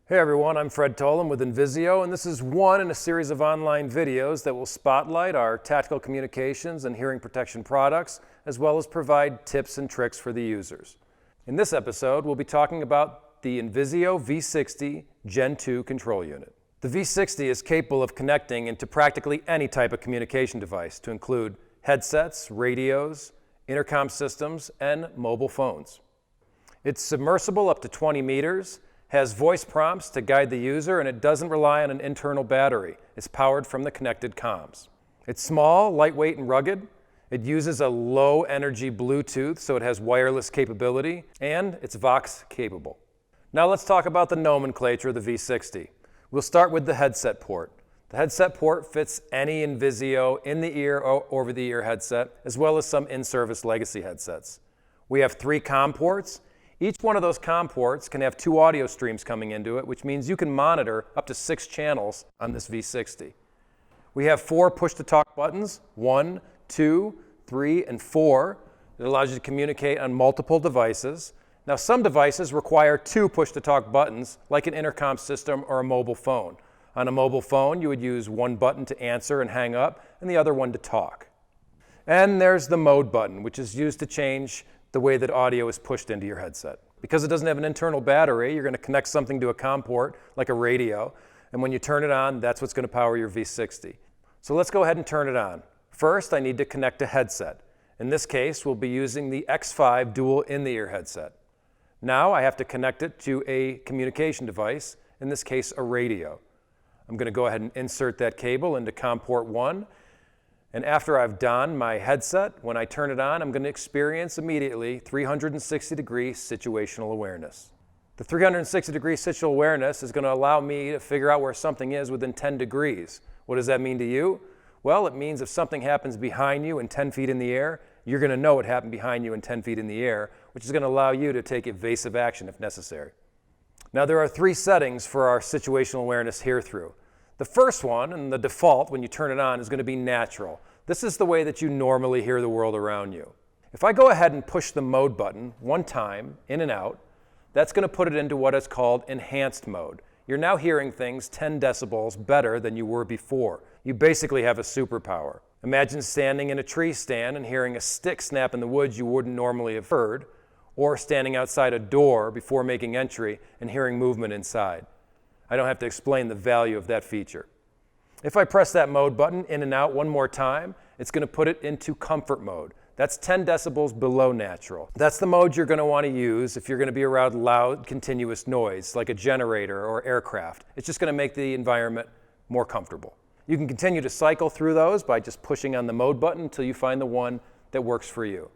Hey everyone, I'm Fred Tolan with INVISIO, and this is one in a series of online videos that will spotlight our tactical communications and hearing protection products, as well as provide tips and tricks for the users. In this episode, we'll be talking about the INVISIO V60 Gen 2 control unit. The V60 is capable of connecting into practically any type of communication device to include headsets, radios, intercom systems, and mobile phones. It's submersible up to 20 meters, has voice prompts to guide the user, and it doesn't rely on an internal battery. It's powered from the connected comms. It's small, lightweight, and rugged. It uses a low-energy Bluetooth, so it has wireless capability, and it's Vox capable. Now let's talk about the nomenclature of the V60. We'll start with the headset port. The headset port fits any INVISIO in-the-ear or over-the-ear headset, as well as some in-service legacy headsets. We have 3 COM ports. Each one of those COM ports can have 2 audio streams coming into it, which means you can monitor up to 6 channels on this V60. We have 4 push-to-talk buttons, 1, 2, 3, and 4. It allows you to communicate on multiple devices. Now, some devices require 2 push-to-talk buttons, like an intercom system or a mobile phone. On a mobile phone, you would use 1 button to answer and hang up, and the other one to talk. And there's the mode button, which is used to change the way that audio is pushed into your headset. Because it doesn't have an internal battery, you're going to connect something to a COM port, like a radio, and when you turn it on, that's what's going to power your V60. So let's go ahead and turn it on. First, I need to connect a headset. In this case, we'll be using the X5 dual in-the-ear headset. Now I have to connect it to a communication device, in this case a radio. I'm going to go ahead and insert that cable into COM port 1. And after I've donned my headset, when I turn it on, I'm going to experience immediately 360-degree situational awareness. The 360-degree situational awareness is going to allow me to figure out where something is within 10 degrees. What does that mean to you? Well, it means if something happens behind you and 10 feet in the air, you're going to know it happened behind you and 10 feet in the air, which is going to allow you to take evasive action if necessary. Now, there are 3 settings for our situational awareness hear-through. The first one, and the default when you turn it on, is going to be natural. This is the way that you normally hear the world around you. If I go ahead and push the mode button 1 time, in and out, that's going to put it into what is called enhanced mode. You're now hearing things 10 decibels better than you were before. You basically have a superpower. Imagine standing in a tree stand and hearing a stick snap in the woods you wouldn't normally have heard, or standing outside a door before making entry and hearing movement inside. I don't have to explain the value of that feature. If I press that mode button in and out 1 more time, it's going to put it into comfort mode. That's 10 decibels below natural. That's the mode you're going to want to use if you're going to be around loud, continuous noise, like a generator or aircraft. It's just going to make the environment more comfortable. You can continue to cycle through those by just pushing on the mode button until you find the one that works for you.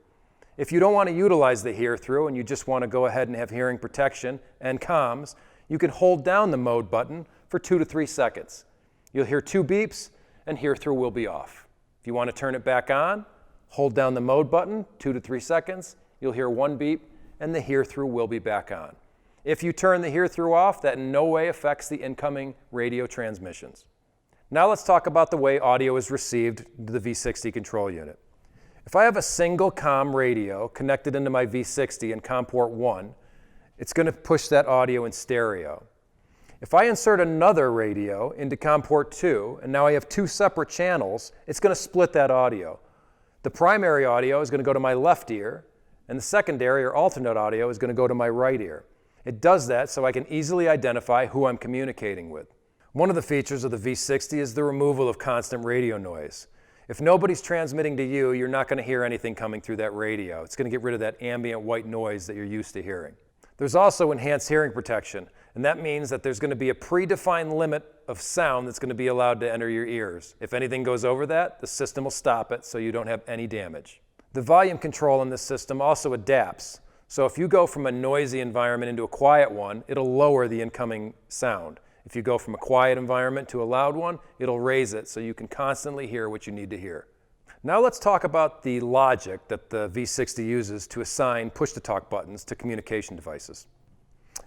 If you don't want to utilize the hear-through and you just want to go ahead and have hearing protection and comms, you can hold down the mode button for 2 to 3 seconds. You'll hear 2 beeps and hear-through will be off. If you want to turn it back on, hold down the mode button, 2 to 3 seconds, you'll hear 1 beep and the hear-through will be back on. If you turn the hear-through off, that in no way affects the incoming radio transmissions. Now let's talk about the way audio is received to the V60 control unit. If I have a single COM radio connected into my V60 in COM port 1, it's going to push that audio in stereo. If I insert another radio into COM port 2, and now I have 2 separate channels, it's going to split that audio. The primary audio is going to go to my left ear, and the secondary or alternate audio is going to go to my right ear. It does that so I can easily identify who I'm communicating with. One of the features of the V60 is the removal of constant radio noise. If nobody's transmitting to you, you're not going to hear anything coming through that radio. It's going to get rid of that ambient white noise that you're used to hearing. There's also enhanced hearing protection, and that means that there's going to be a predefined limit of sound that's going to be allowed to enter your ears. If anything goes over that, the system will stop it so you don't have any damage. The volume control in this system also adapts. So if you go from a noisy environment into a quiet one, it'll lower the incoming sound. If you go from a quiet environment to a loud one, it'll raise it so you can constantly hear what you need to hear. Now let's talk about the logic that the V60 uses to assign push-to-talk buttons to communication devices.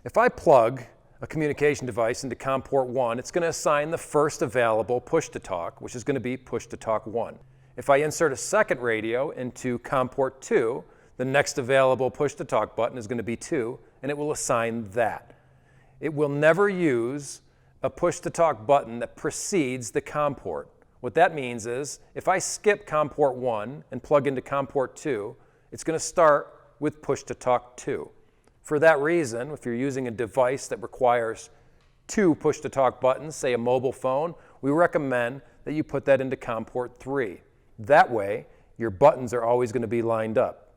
If I plug a communication device into COM port 1, it's going to assign the first available push-to-talk, which is going to be push-to-talk 1. If I insert a second radio into COM port 2, the next available push-to-talk button is going to be 2, and it will assign that. it will never use a push-to-talk button that precedes the COM port. What that means is, if I skip COM port 1 and plug into COM port 2, it's going to start with push-to-talk 2. For that reason, if you're using a device that requires 2 push-to-talk buttons, say a mobile phone, we recommend that you put that into COM port 3. That way, your buttons are always going to be lined up.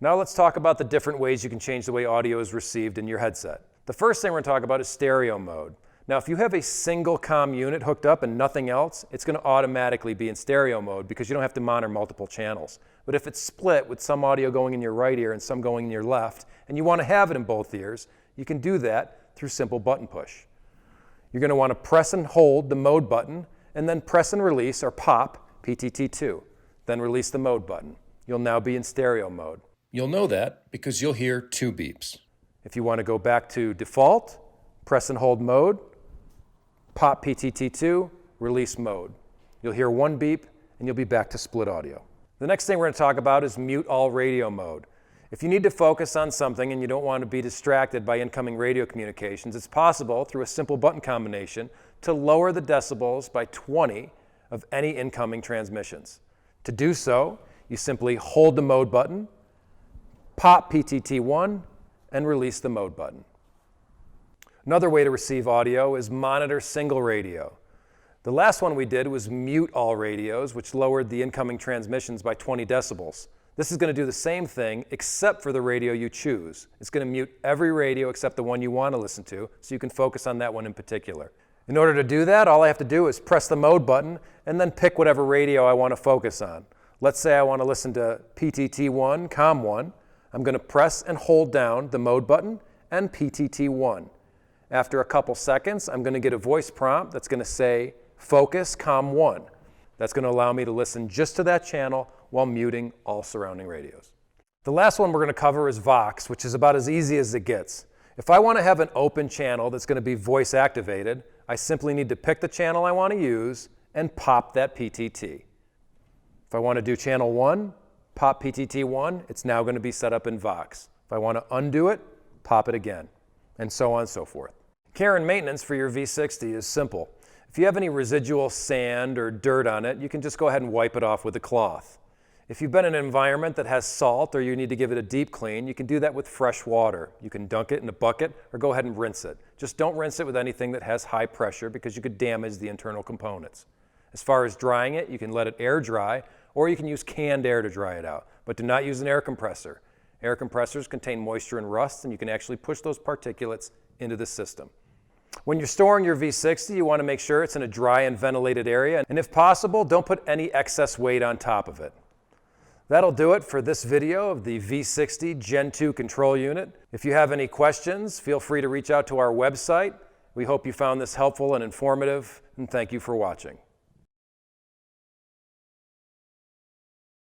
Now let's talk about the different ways you can change the way audio is received in your headset. The first thing we're going to talk about is stereo mode. Now, if you have a single COM unit hooked up and nothing else, it's going to automatically be in stereo mode because you don't have to monitor multiple channels. But if it's split with some audio going in your right ear and some going in your left, and you want to have it in both ears, you can do that through simple button push. You're going to want to press and hold the mode button, and then press and release or pop PTT2. Then release the mode button. You'll now be in stereo mode. You'll know that because you'll hear 2 beeps. If you want to go back to default, press and hold mode, pop PTT2, release mode. You'll hear 1 beep, and you'll be back to split audio. The next thing we're going to talk about is mute all radio mode. If you need to focus on something and you don't want to be distracted by incoming radio communications, it's possible through a simple button combination to lower the decibels by 20 of any incoming transmissions. To do so, you simply hold the mode button, pop PTT1, and release the mode button. Another way to receive audio is monitor single radio. The last one we did was mute all radios, which lowered the incoming transmissions by 20 decibels. This is going to do the same thing except for the radio you choose. It's going to mute every radio except the one you want to listen to, so you can focus on that one in particular. In order to do that, all I have to do is press the mode button and then pick whatever radio I want to focus on. Let's say I want to listen to PTT1, COM1. I'm going to press and hold down the mode button and PTT1. After a couple seconds, I'm going to get a voice prompt that's going to say, focus COM1. That's going to allow me to listen just to that channel while muting all surrounding radios. The last one we're going to cover is Vox, which is about as easy as it gets. If I want to have an open channel that's going to be voice activated, I simply need to pick the channel I want to use and pop that PTT. If I want to do channel 1, pop PTT1, it's now going to be set up in Vox. If I want to undo it, pop it again, and so on and so forth. Care and maintenance for your V60 is simple. If you have any residual sand or dirt on it, you can just go ahead and wipe it off with a cloth. If you've been in an environment that has salt or you need to give it a deep clean, you can do that with fresh water. You can dunk it in a bucket or go ahead and rinse it. Just don't rinse it with anything that has high pressure because you could damage the internal components. As far as drying it, you can let it air dry or you can use canned air to dry it out, but do not use an air compressor. Air compressors contain moisture and rust, and you can actually push those particulates into the system. When you're storing your V60, you want to make sure it's in a dry and ventilated area, and if possible, don't put any excess weight on top of it. That'll do it for this video of the V60 Gen 2 control unit. If you have any questions, feel free to reach out to our website. We hope you found this helpful and informative, and thank you for watching.